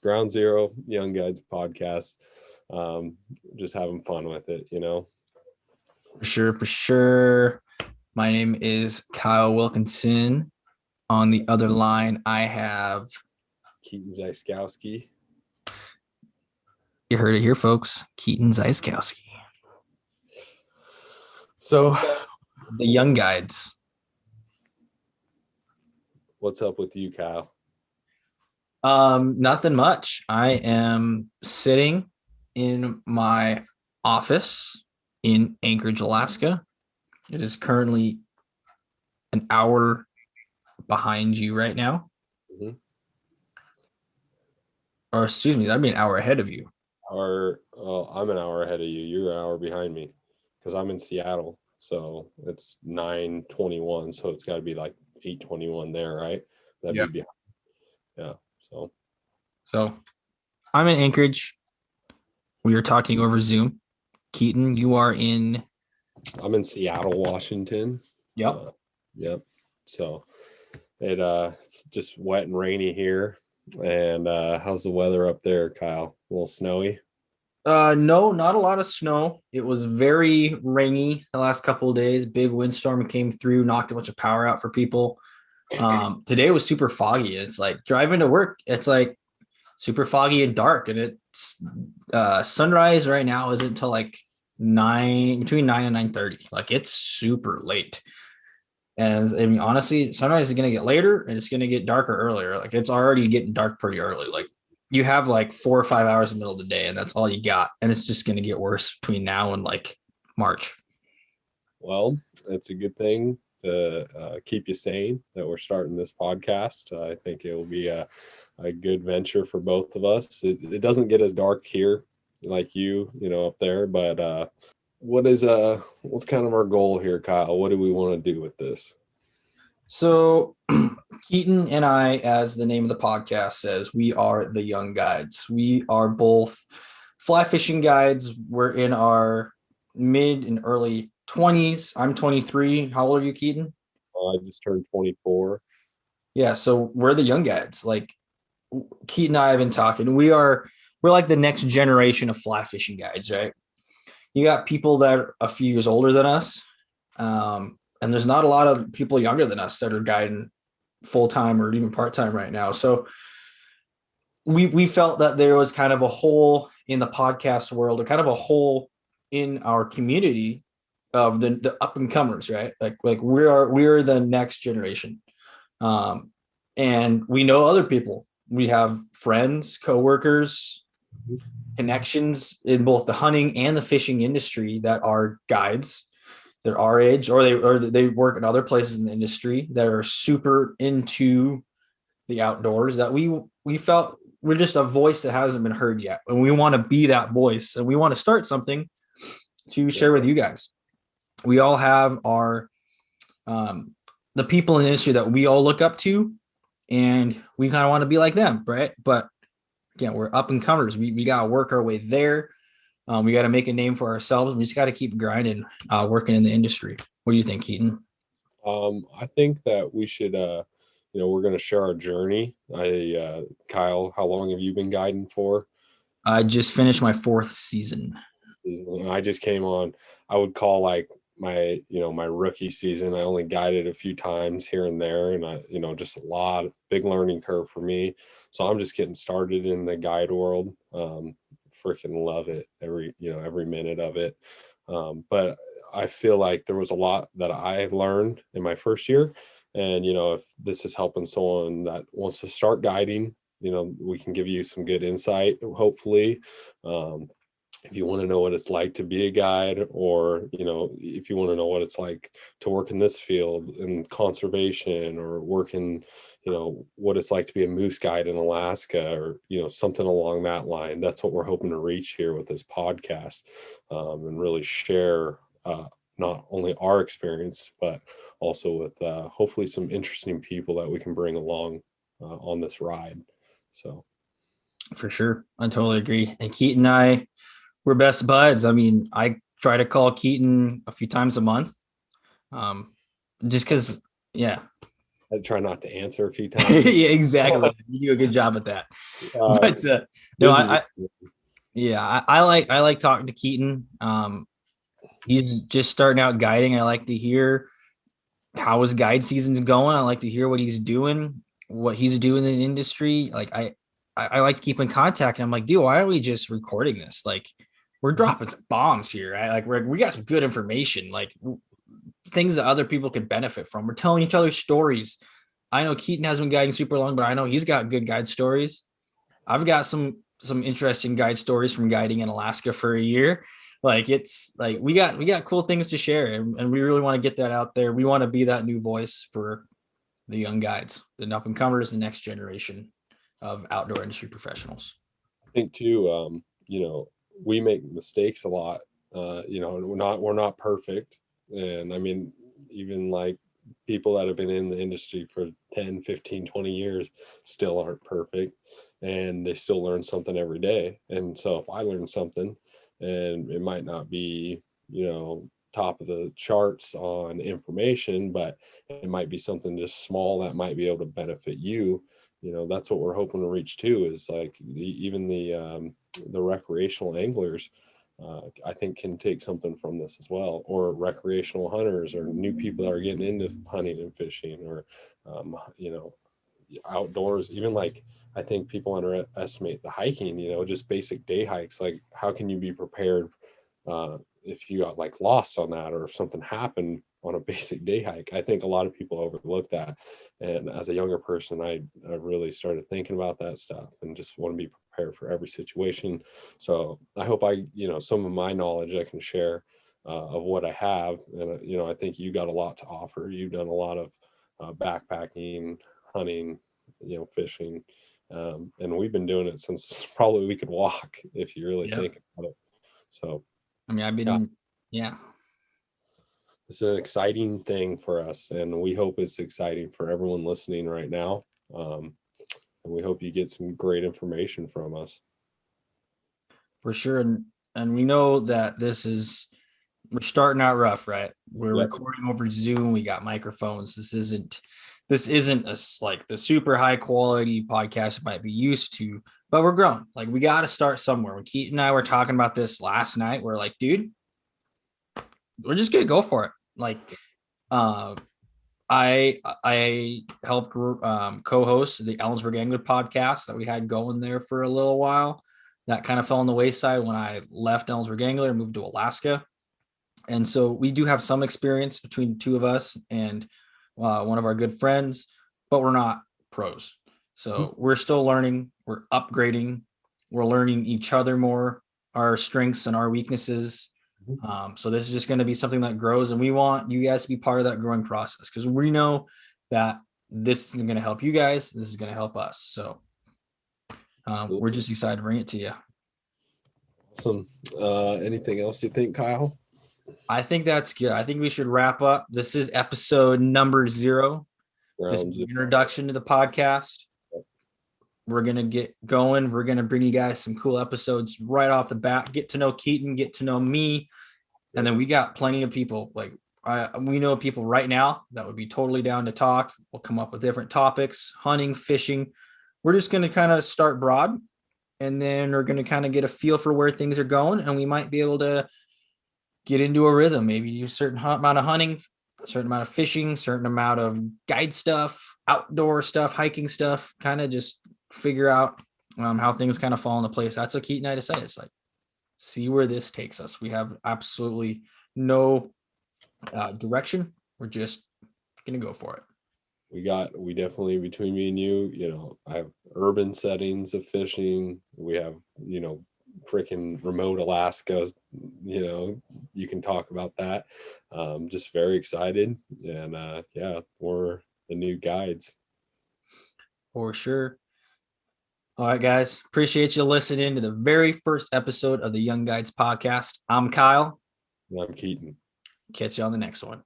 Ground Zero Young Guides podcast. Just having fun with it, For sure, for sure. My name is Kyle Wilkinson. On the other line, I have, Keaton Zyskowski. you heard it here, folks, Keaton Zyskowski. So, the Young Guides. What's up with you, Kyle? Nothing much. I am sitting in my office in Anchorage, Alaska. It is currently an hour behind you right now. Mm-hmm. Or excuse me, that'd be an hour ahead of you. I'm an hour ahead of you. You're an hour behind me because I'm in Seattle. So it's 9:21. So it's got to be like 8:21 there, right? That'd be behind. Yeah. So I'm in Anchorage. We are talking over Zoom. Keaton, you are in. I'm in Seattle, Washington. Yep. Yep. So it's just wet and rainy here. And how's the weather up there, Kyle? A little snowy? No, not a lot of snow. It was very rainy the last couple of days. Big windstorm came through, knocked a bunch of power out for people. Today was super foggy. It's like driving to work. It's like super foggy and dark, and it's sunrise right now isn't until like between 9 and 9:30. Like it's super late. And I mean, honestly, sunrise is gonna get later and it's gonna get darker earlier. Like it's already getting dark pretty early. Like you have like 4 or 5 hours in the middle of the day, and that's all you got. And it's just gonna get worse between now and like March. Well, it's a good thing to keep you sane that we're starting this podcast. I think it will be a good venture for both of us. It doesn't get as dark here like up there, but what's kind of our goal here, Kyle? What do we want to do with this? So Keaton and I, as the name of the podcast says, we are the Young Guides. We are both fly fishing guides. We're in our mid and early 20s. I'm 23. How old are you, Keaton? I just turned 24. Yeah, so we're the Young Guides. Like Keaton and I have been talking. We're like the next generation of fly fishing guides, right? You got people that are a few years older than us. And there's not a lot of people younger than us that are guiding full-time or even part-time right now. So we felt that there was kind of a hole in the podcast world, or kind of a hole in our community of the up and comers, right? Like we're the next generation. And we know other people. We have friends, coworkers, connections in both the hunting and the fishing industry that are guides. They're our age, or they work in other places in the industry that are super into the outdoors, that we felt we're just a voice that hasn't been heard yet, and we want to be that voice, and we want to start something to share with you guys. We all have our the people in the industry that we all look up to, and we kind of want to be like them, right? But again, we're up and comers. We got to work our way there. We got to make a name for ourselves. We just got to keep grinding, working in the industry. What do you think, Keaton? I think that we should, we're going to share our journey. Kyle, how long have you been guiding for? I just finished my 4th season. I just came on, I would call like my rookie season. I only guided a few times here and there, and just a big learning curve for me. So I'm just getting started in the guide world. Freaking love it, every minute of it. But I feel like there was a lot that I learned in my first year, and if this is helping someone that wants to start guiding, we can give you some good insight, hopefully. If you want to know what it's like to be a guide, or if you want to know what it's like to work in this field in conservation, or work in what it's like to be a moose guide in Alaska, or something along that line. That's what we're hoping to reach here with this podcast, and really share not only our experience, but also with hopefully some interesting people that we can bring along on this ride. So For sure, I totally agree. And Keaton and we're best buds. I mean, I try to call Keaton a few times a month, just because, yeah. I try not to answer a few times. Yeah, exactly. You do a good job at that. uh, But no, busy. yeah, I like talking to Keaton. He's just starting out guiding. I like to hear how his guide season's going. I like to hear what he's doing, what he's doing in the industry. Like I like to keep in contact. And I'm like, dude, why are we just recording this? Like, we're dropping some bombs here. Right? Like, we got some good information, like things that other people could benefit from. We're telling each other stories. I know Keaton has been guiding super long, but I know he's got good guide stories. I've got some interesting guide stories from guiding in Alaska for a year. Like, it's like we got cool things to share, and we really want to get that out there. We want to be that new voice for the young guides, the up and comers, the next generation of outdoor industry professionals. I think too, we make mistakes a lot. We're not perfect. And I mean, even like people that have been in the industry for 10, 15, 20 years still aren't perfect, and they still learn something every day. And so if I learn something, and it might not be, top of the charts on information, but it might be something just small that might be able to benefit you. That's what we're hoping to reach too, is like even the recreational anglers, I think, can take something from this as well, or recreational hunters, or new people that are getting into hunting and fishing, or um, you know outdoors. Even like, I think people underestimate the hiking, just basic day hikes. Like, how can you be prepared if you got like lost on that, or if something happened on a basic day hike? I think a lot of people overlook that. And as a younger person, I really started thinking about that stuff, and just want to be prepared for every situation. So I hope some of my knowledge I can share of what I have. And I think you got a lot to offer. You've done a lot of backpacking, hunting, fishing, and we've been doing it since probably we could walk, if you really Yep. think about it. So I mean, I've yeah, been, yeah, it's an exciting thing for us, and we hope it's exciting for everyone listening right now. And we hope you get some great information from us. for sure. And we know that we're starting out rough, right? We're Yep. recording over Zoom. We got microphones. This isn't like the super high quality podcast it might be used to, but we're growing. Like, we got to start somewhere. When Keaton and I were talking about this last night, we're like, dude, we're just gonna go for it. Like, uh, I helped co-host the Ellensburg Angler podcast that we had going there for a little while. That kind of fell on the wayside when I left Ellensburg Angler and moved to Alaska. And so we do have some experience between the two of us and one of our good friends, but we're not pros. So we're still learning, we're upgrading, we're learning each other more, our strengths and our weaknesses. So this is just going to be something that grows, and we want you guys to be part of that growing process, because we know that this is going to help you guys. This is going to help us. So we're just excited to bring it to you. Awesome. Anything else you think, Kyle? I think that's good. I think we should wrap up. This is episode number 0. This is the introduction to the podcast. We're going to get going. We're going to bring you guys some cool episodes right off the bat. Get to know Keaton, get to know me. And then we got plenty of people. Like, we know people right now that would be totally down to talk. We'll come up with different topics: hunting, fishing. We're just going to kind of start broad, and then we're going to kind of get a feel for where things are going. And we might be able to get into a rhythm, maybe do a certain amount of hunting, a certain amount of fishing, certain amount of guide stuff, outdoor stuff, hiking stuff, kind of just figure out how things kind of fall into place. That's what Keaton and I decided. It's like, see where this takes us. We have absolutely no direction. We're just going to go for it. We definitely, between me and you, I have urban settings of fishing. We have, freaking remote Alaska, you can talk about that. Just very excited. And yeah, we're the new guides. For sure. All right, guys. Appreciate you listening to the very first episode of the Young Guides podcast. I'm Kyle. And I'm Keaton. Catch you on the next one.